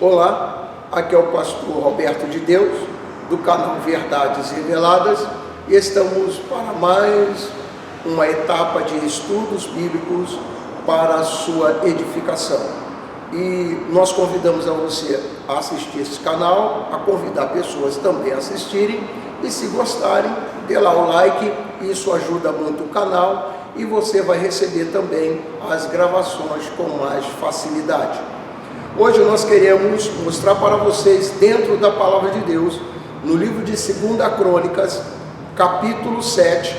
Olá, aqui é o pastor Roberto de Deus, do canal Verdades Reveladas, e estamos para mais uma etapa de estudos bíblicos para a sua edificação. E nós convidamos a você a assistir esse canal, a convidar pessoas também a assistirem, e se gostarem, dê lá o like, isso ajuda muito o canal, e você vai receber também as gravações com mais facilidade. Hoje nós queremos mostrar para vocês, dentro da Palavra de Deus, no livro de 2 Crônicas, capítulo 7,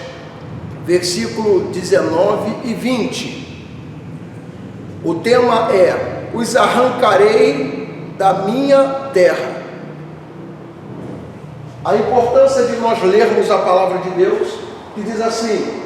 versículo 19 e 20. O tema é: os arrancarei da minha terra. A importância de nós lermos a Palavra de Deus, que diz assim: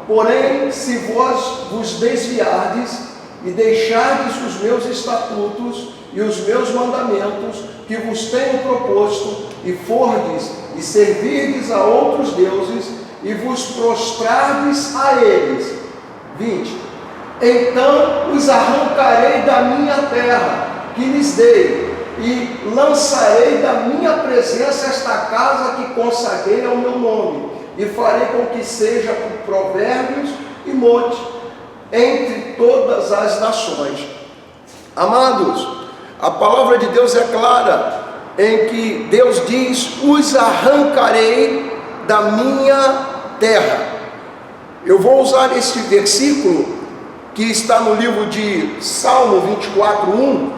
porém, se vós vos desviardes e deixardes os meus estatutos e os meus mandamentos que vos tenho proposto, e fordes e servirdes a outros deuses, e vos prostrardes a eles. 20. Então os arrancarei da minha terra, que lhes dei, e lançarei da minha presença esta casa que consagrei ao meu nome, e farei com que seja por provérbios e monte entre todas as nações. Amados, a palavra de Deus é clara em que Deus diz: os arrancarei da minha terra. Eu vou usar este versículo que está no livro de Salmo 24:1,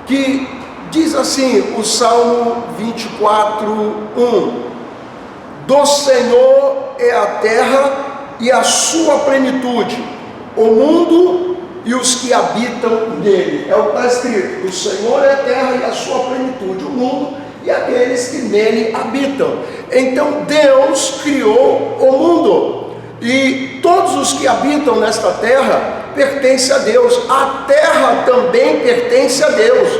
que diz assim, o Salmo 24:1: do Senhor é a terra e a sua plenitude, o mundo e os que habitam nele. É o que está escrito: o Senhor é a terra e a sua plenitude, o mundo e aqueles que nele habitam. Então Deus criou o mundo, e todos os que habitam nesta terra pertencem a Deus. A terra também pertence a Deus.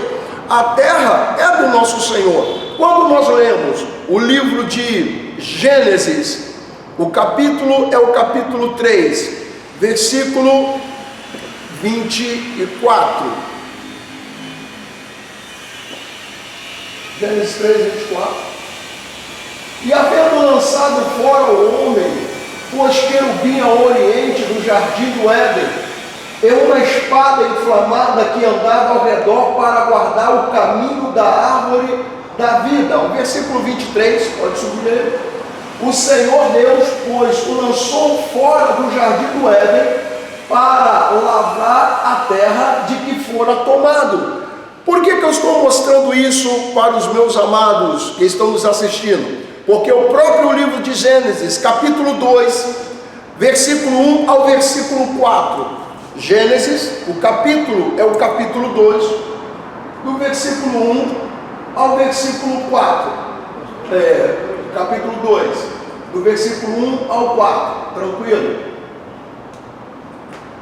A terra é do nosso Senhor. Quando nós lemos o livro de Gênesis, o capítulo é o capítulo 3, versículo 24. Gênesis 3, 24. E havendo lançado fora o homem, pôs querubim ao oriente do jardim do Éden, e uma espada inflamada que andava ao redor para guardar o caminho da árvore da vida. O versículo 23, pode subir ele. O Senhor Deus, pois, o lançou fora do jardim do Éden para lavrar a terra de que fora tomado. Por que eu estou mostrando isso para os meus amados que estão nos assistindo? Porque o próprio livro de Gênesis, capítulo 2, versículo 1 ao versículo 4. Gênesis, o capítulo é o capítulo 2, do versículo 1 ao versículo 4. Capítulo 2, do versículo 1 ao 4, tranquilo?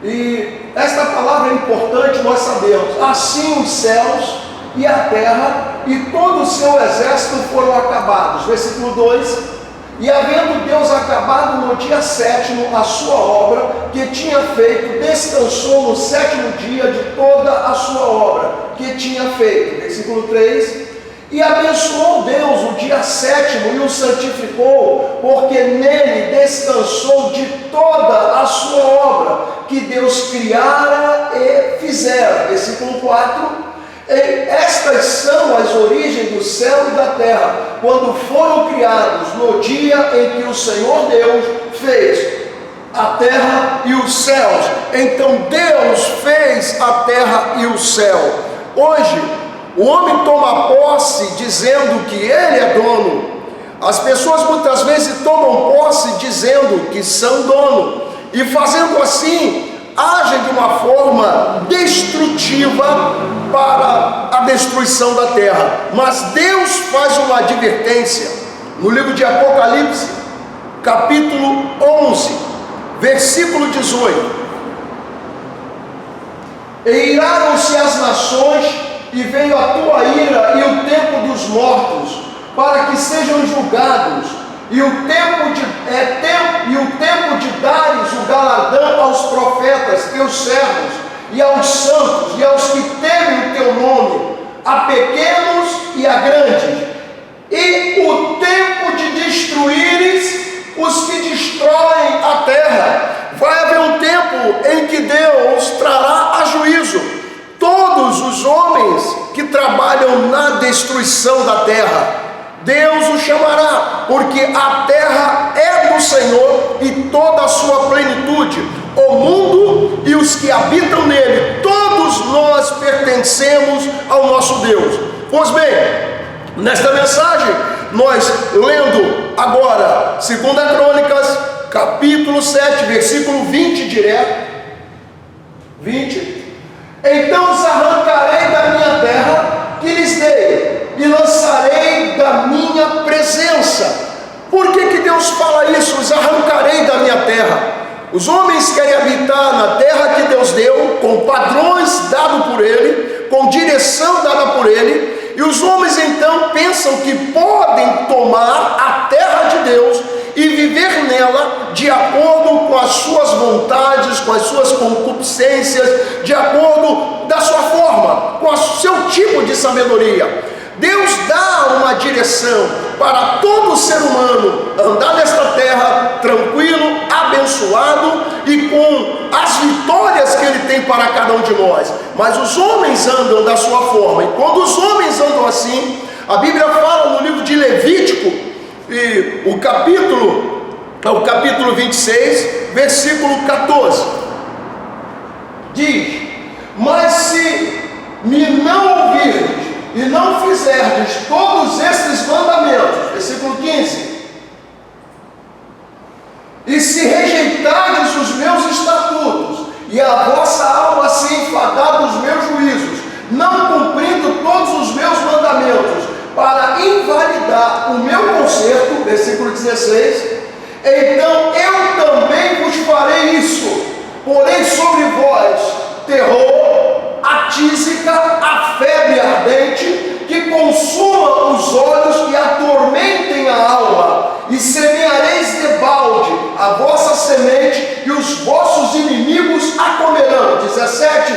E esta palavra é importante, nós sabemos: assim os céus e a terra e todo o seu exército foram acabados. Versículo 2: e havendo Deus acabado no dia 7º a sua obra que tinha feito, descansou no 7º dia de toda a sua obra que tinha feito. Versículo 3: e abençoou Deus o dia 7º e o santificou, porque nele descansou de toda a sua obra que Deus criara e fizera. Versículo 4: estas são as origens do céu e da terra, quando foram criados no dia em que o Senhor Deus fez a terra e os céus. Então Deus fez a terra e o céu. Hoje o homem toma posse dizendo que ele é dono. As pessoas muitas vezes tomam posse dizendo que são dono, e fazendo assim, agem de uma forma destrutiva para a destruição da terra. Mas Deus faz uma advertência no livro de Apocalipse, capítulo 11, versículo 18: e iraram-se as nações, e veio a tua ira e o tempo dos mortos, para que sejam julgados, e o tempo de dares o galardão aos profetas, teus servos, e aos santos, e aos que temem o teu nome, a pequenos e a grandes, e o tempo de destruíres os que destroem a terra. Vai haver um tempo em que Deus trará a juízo todos os homens que trabalham na destruição da terra. Deus os chamará, porque a terra é do Senhor e toda a sua plenitude, o mundo e os que habitam nele, todos nós pertencemos ao nosso Deus. Pois bem, nesta mensagem, nós lendo agora 2 Crônicas, capítulo 7, versículo 20 direto, 20: então os arrancarei da minha terra que lhes dei, e lançarei da minha presença. Por que Deus fala isso? Os arrancarei da minha terra. Os homens querem habitar na terra que Deus deu, com padrões dados por Ele, com direção dada por Ele, e os homens então pensam que podem tomar a terra de Deus e viver nela de acordo com as suas vontades, com as suas concupiscências, de acordo da sua forma, com o seu tipo de sabedoria. Deus dá uma direção para todo ser humano andar nesta terra tranquilo, abençoado e com as vitórias que Ele tem para cada um de nós. Mas os homens andam da sua forma, e quando os homens andam assim, a Bíblia fala no livro de Levítico, e o capítulo 26, versículo 14, diz: mas se me não ouvirdes e não fizerdes todos estes mandamentos, versículo 15, e se rejeitardes os meus estatutos, e a vossa alma se enfadar dos meus juízos, não cumprindo todos os meus mandamentos, para invalidar o meu conserto, versículo 16, então eu também vos farei isso, porém sobre vós terror, a tísica, a febre ardente, que consuma os olhos e atormentem a alma, e semeareis debalde a vossa semente, e os vossos inimigos a comerão. 17: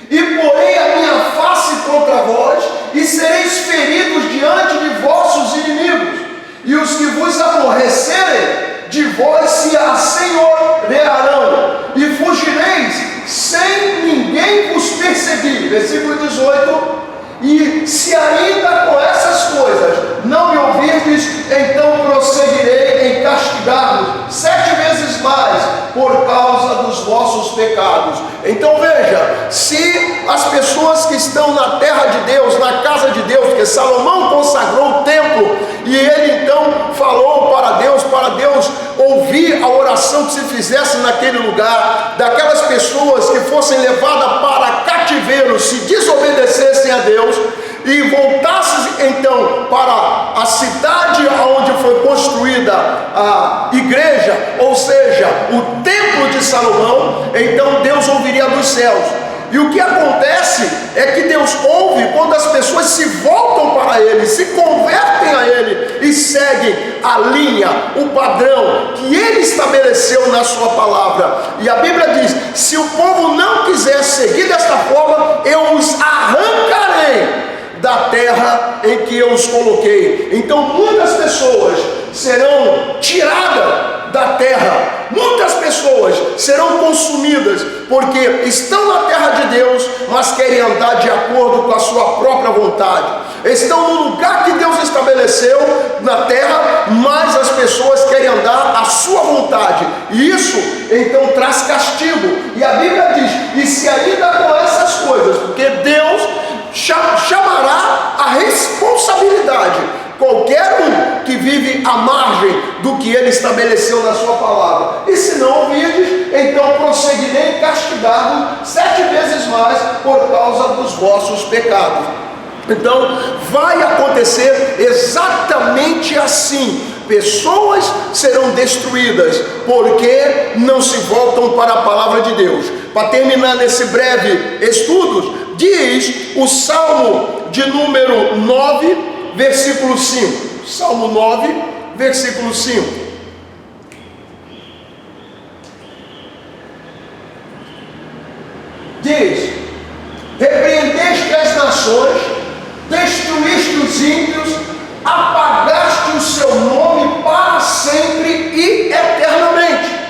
e porei a minha face contra vós, e sereis feridos diante de vossos inimigos, e os que vos aborrecerem de vós se assenhorearão, e fugireis sem ninguém vos perseguir. Versículo 18: e se ainda com essas coisas não me ouvirdes, então prosseguirei em castigar-vos 7 vezes mais por causa dos vossos pecados. Então veja, se as pessoas que estão na terra de Deus, na casa de Deus, porque Salomão consagrou o templo, e ele então falou para Deus ouvir a oração que se fizesse naquele lugar, daquelas pessoas que fossem levadas para cativeiro, se desobedecessem a Deus, e voltassem então para a cidade onde foi construída a igreja, ou seja, o templo de Salomão, então Deus ouviria dos céus. E o que acontece é que Deus ouve quando as pessoas se voltam para Ele, se convertem a Ele e seguem a linha, o padrão que Ele estabeleceu na sua palavra. E a Bíblia diz: se o povo não quiser seguir desta forma, eu os arrancarei da terra em que eu os coloquei. Então muitas pessoas serão tiradas da terra, muitas pessoas serão consumidas, porque estão na terra de Deus, mas querem andar de acordo com a sua própria vontade. Estão no lugar que Deus estabeleceu na terra, mas as pessoas querem andar à sua vontade, e isso então traz castigo. E a Bíblia diz: e se ainda com essas coisas, porque Deus chamará a responsabilidade qualquer um que vive à margem do que Ele estabeleceu na sua palavra. E se não ouvirdes, então prosseguirei em castigar-vos 7 vezes mais por causa dos vossos pecados. Então vai acontecer exatamente assim. Pessoas serão destruídas porque não se voltam para a palavra de Deus. Para terminar nesse breve estudo, diz o Salmo de número 9, versículo 5. Salmo 9, versículo 5. Diz: repreendeste as nações os ímpios, apagaste o seu nome para sempre e eternamente.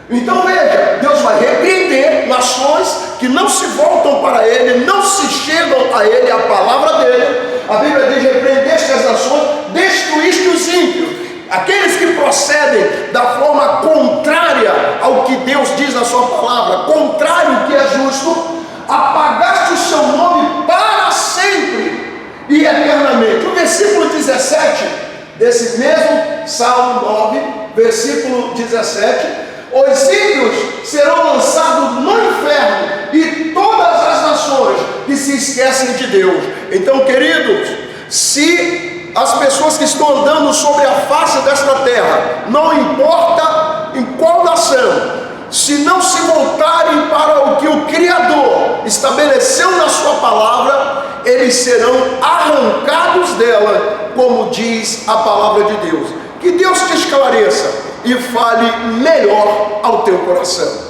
Então veja, Deus vai repreender nações que não se voltam para Ele, não se chegam a Ele, a palavra dEle. A Bíblia diz: repreendeste as nações, destruíste os ímpios. Aqueles que procedem da forma contrária ao que Deus diz na sua palavra, contrário ao que é justo, apagaste o seu nome para sempre e eternamente. O versículo 17 desse mesmo Salmo 9, versículo 17: os ímpios serão lançados no inferno e todas as nações que se esquecem de Deus. Então, queridos, se as pessoas que estão andando sobre a face desta terra, não importa em qual nação, se não se voltarem para o que o Criador estabeleceu na sua palavra, eles serão arrancados dela, como diz a palavra de Deus. Que Deus te esclareça e fale melhor ao teu coração.